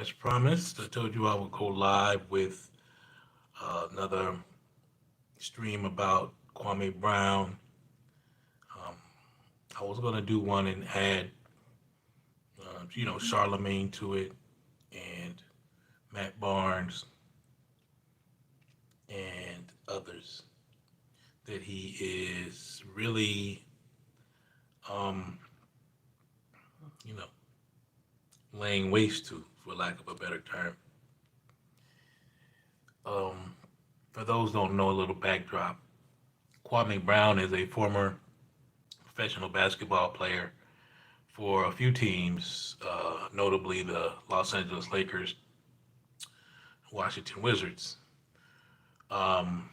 As promised, I told you I would go live with another stream about Kwame Brown. Um, I was going to do one and add, Charlemagne to it and Matt Barnes and others that he is really, um, you know, laying waste to, for lack of a better term. Um, for those who don't know, a little backdrop. Kwame Brown is a former professional basketball player for a few teams, notably the Los Angeles Lakers, Washington Wizards. Um,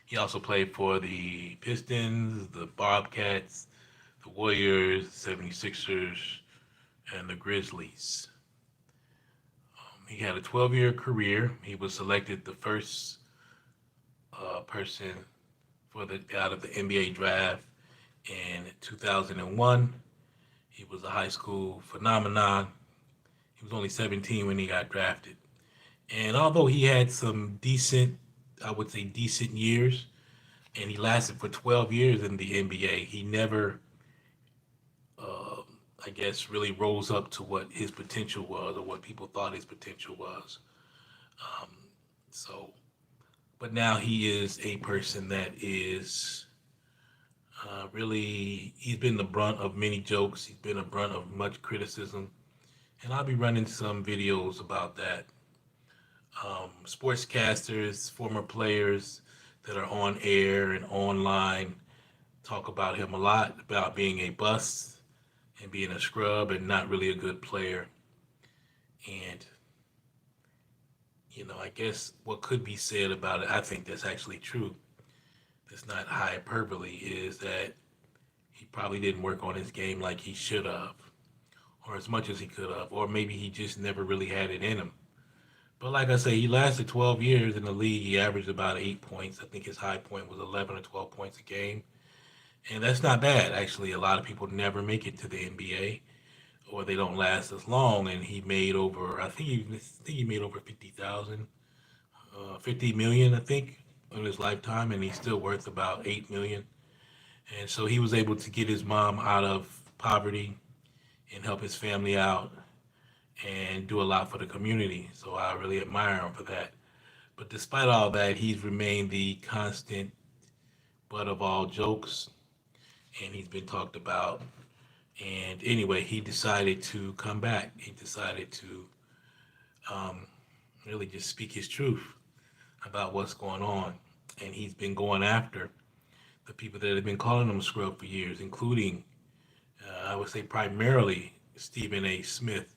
he also played for the Pistons, the Bobcats, the Warriors, 76ers, and the Grizzlies. He had a 12-year career. He was selected the first person for the out of the NBA draft in 2001. He was a high school phenomenon. He was only 17 when he got drafted. And although he had some decent, I would say decent years, and he lasted for 12 years in the NBA, he never, uh, I guess, really rose up to what his potential was or what people thought his potential was. Um, so, but now he is a person that is really, he's been the brunt of many jokes. He's been the brunt of much criticism. And I'll be running some videos about that. Sportscasters, former players that are on air and online talk about him a lot, about being a bust and being a scrub and not really a good player. And, I guess what could be said about it, I think that's actually true. That's not hyperbole, is that he probably didn't work on his game like he should have, or as much as he could have, or maybe he just never really had it in him. But like I say, he lasted 12 years in the league. He averaged about 8 points. I think his high point was 11 or 12 points a game. And that's not bad, actually. A lot of people never make it to the NBA or they don't last as long. And he made over, I think he made over 50,000, 50 million, I think, in his lifetime. And he's still worth about 8 million. And so he was able to get his mom out of poverty and help his family out and do a lot for the community. So I really admire him for that. But despite all that, he's remained the constant butt of all jokes, and he's been talked about. And anyway, he decided to come back. He decided to um, really just speak his truth about what's going on. And he's been going after the people that have been calling him a scrub for years, including, I would say, primarily Stephen A. Smith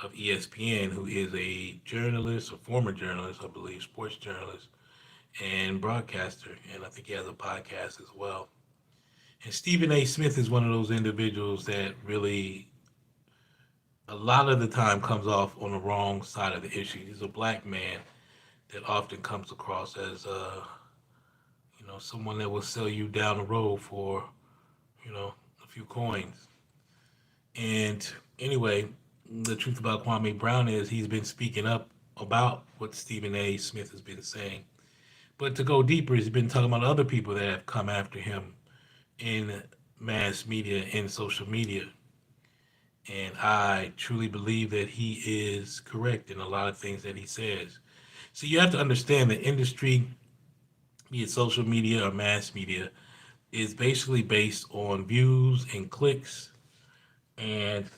of ESPN, who is a journalist, a former journalist, I believe, sports journalist, and broadcaster, and I think he has a podcast as well. And Stephen A. Smith is one of those individuals that really, a lot of the time, comes off on the wrong side of the issue. He's a black man that often comes across as, someone that will sell you down the road for, a few coins. And anyway, the truth about Kwame Brown is he's been speaking up about what Stephen A. Smith has been saying. But to go deeper, he's been talking about other people that have come after him in mass media and social media. And I truly believe that he is correct in a lot of things that he says. So you have to understand the industry, be it social media or mass media, is basically based on views and clicks. And,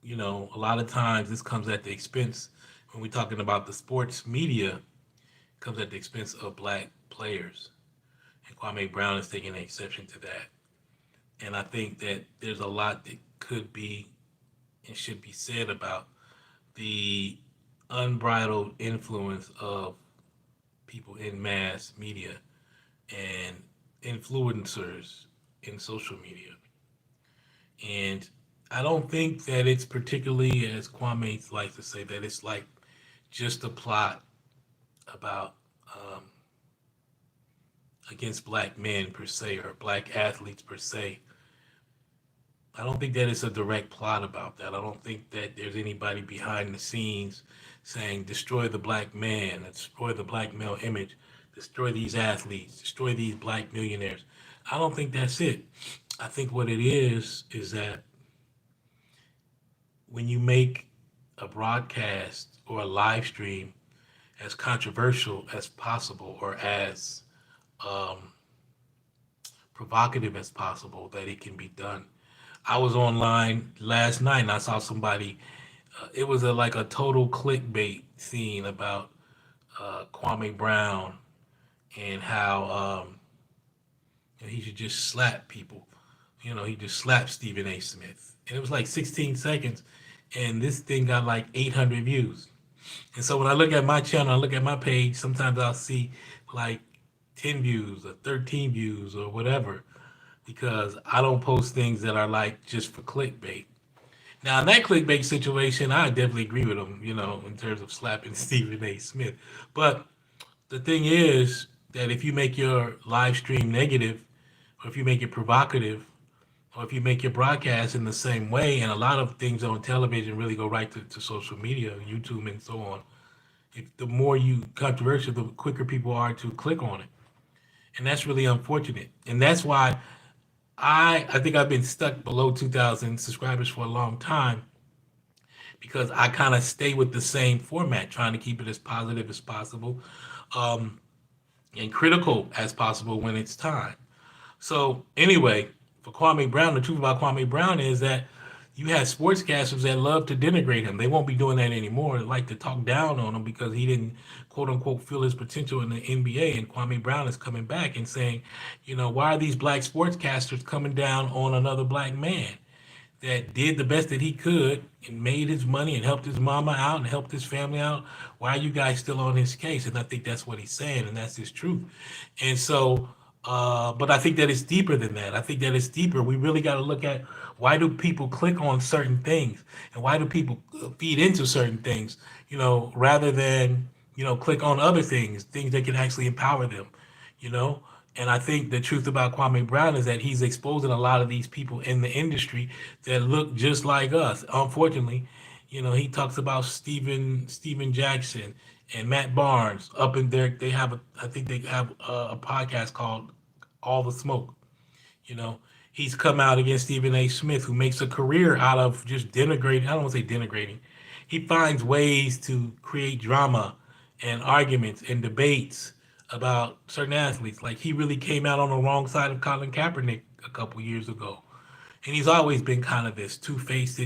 a lot of times this comes at the expense, when we're talking about the sports media, comes at the expense of black players. And Kwame Brown is taking an exception to that. And I think that there's a lot that could be and should be said about the unbridled influence of people in mass media and influencers in social media. And I don't think that it's particularly, as Kwame likes to say, that it's like just a plot about against black men per se or black athletes per se. I don't think that it's a direct plot about that. I don't think that there's anybody behind the scenes saying destroy the black man, destroy the black male image, destroy these athletes, destroy these black millionaires. I don't think that's it. I think what it is that when you make a broadcast or a live stream as controversial as possible or as um, provocative as possible, that it can be done. I was online last night and I saw somebody. It was like a total clickbait scene about Kwame Brown and how he should just slap people. He just slapped Stephen A. Smith, and it was like 16 seconds, and this thing got like 800 views. And so when I look at my channel, I look at my page, sometimes I'll see like 10 views or 13 views or whatever, because I don't post things that are like just for clickbait. Now, in that clickbait situation, I definitely agree with him, in terms of slapping Stephen A. Smith. But the thing is that if you make your live stream negative, or if you make it provocative, or if you make your broadcast in the same way, and a lot of things on television really go right to social media, YouTube, and so on. If the more you controversial, the quicker people are to click on it, and that's really unfortunate. And that's why I think I've been stuck below 2,000 subscribers for a long time, because I kind of stay with the same format, trying to keep it as positive as possible, um, and critical as possible when it's time. So anyway, for Kwame Brown, the truth about Kwame Brown is that you have sportscasters that love to denigrate him. They won't be doing that anymore. They like to talk down on him because he didn't, quote unquote, feel his potential in the NBA. And Kwame Brown is coming back and saying, why are these black sportscasters coming down on another black man that did the best that he could and made his money and helped his mama out and helped his family out? Why are you guys still on his case? And I think that's what he's saying, and that's his truth. And so, but I think that it's deeper than that. I think that it's deeper. We really got to look at, why do people click on certain things, and why do people feed into certain things, rather than, click on other things that can actually empower them, you know? And I think the truth about Kwame Brown is that he's exposing a lot of these people in the industry that look just like us. Unfortunately, he talks about Steven Jackson and Matt Barnes up in there. I think they have a podcast called All the Smoke. You know, he's come out against Stephen A. Smith, who makes a career out of just denigrating. I don't want to say denigrating. He finds ways to create drama and arguments and debates about certain athletes. Like, he really came out on the wrong side of Colin Kaepernick a couple years ago. And he's always been kind of this two-faced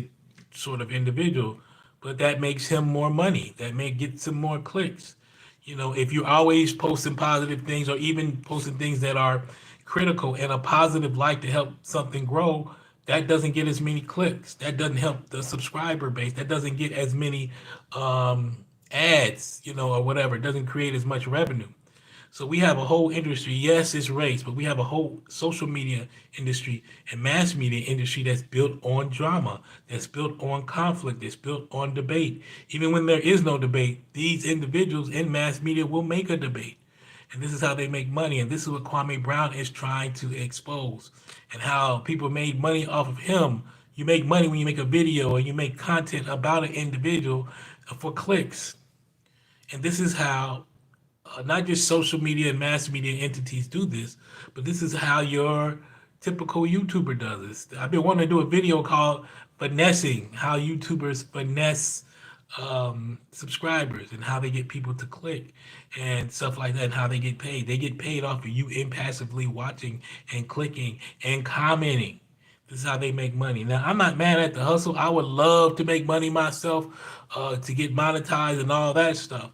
sort of individual, but that makes him more money. That may get some more clicks. If you're always posting positive things, or even posting things that are critical in a positive light to help something grow, that doesn't get as many clicks. That doesn't help the subscriber base. That doesn't get as many ads, or whatever. It doesn't create as much revenue. So we have a whole industry. Yes, it's race, but we have a whole social media industry and mass media industry that's built on drama, that's built on conflict, that's built on debate. Even when there is no debate, these individuals in mass media will make a debate. And this is how they make money. And this is what Kwame Brown is trying to expose, and how people made money off of him. You make money when you make a video and you make content about an individual for clicks. And this is how not just social media and mass media entities do this, but this is how your typical YouTuber does this. I've been wanting to do a video called Finessing, how YouTubers finesse subscribers and how they get people to click and stuff like that, and how they get paid. They get paid off of you impassively watching and clicking and commenting. This is how they make money. Now, I'm not mad at the hustle. I would love to make money myself, to get monetized and all that stuff.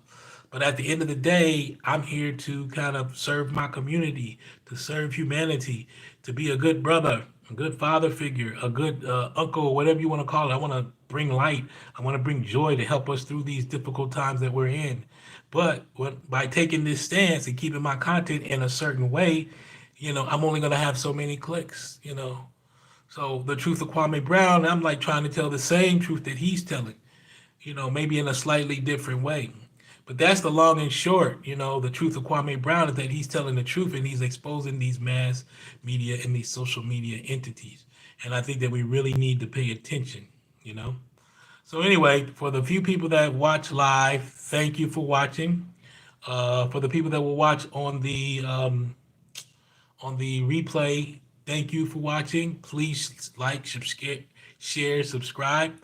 But at the end of the day, I'm here to kind of serve my community, to serve humanity, to be a good brother, a good father figure, a good uncle, whatever you want to call it. I want to bring light. I want to bring joy to help us through these difficult times that we're in. But by taking this stance and keeping my content in a certain way, I'm only going to have so many clicks. So the truth of Kwame Brown, I'm like trying to tell the same truth that he's telling, maybe in a slightly different way. But that's the long and short. The truth of Kwame Brown is that he's telling the truth, and he's exposing these mass media and these social media entities. and I think that we really need to pay attention. You know. So anyway, for the few people that watch live, thank you for watching. For the people that will watch on the replay, thank you for watching. Please like, subscribe, share, subscribe.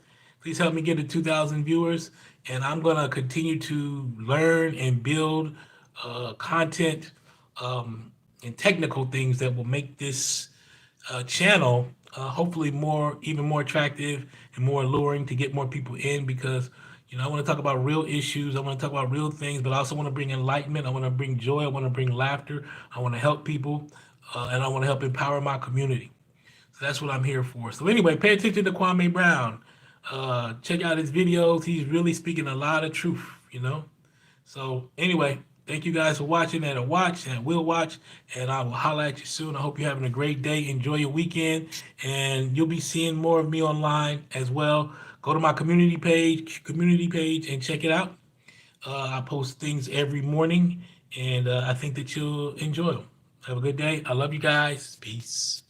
Please help me get to 2,000 viewers. And I'm going to continue to learn and build content and technical things that will make this channel hopefully even more attractive and more alluring to get more people in, because I want to talk about real issues. I want to talk about real things, but I also want to bring enlightenment. I want to bring joy. I want to bring laughter. I want to help people, and I want to help empower my community. So that's what I'm here for. So anyway, pay attention to Kwame Brown. Check out his videos. He's really speaking a lot of truth. So anyway, thank you guys for watching and will watch, and I will holler at you soon. I hope you're having a great day. Enjoy your weekend, and you'll be seeing more of me online as well. Go to my community page, and check it out. I post things every morning, and I think that you'll enjoy them. Have a good day. I love you guys. Peace.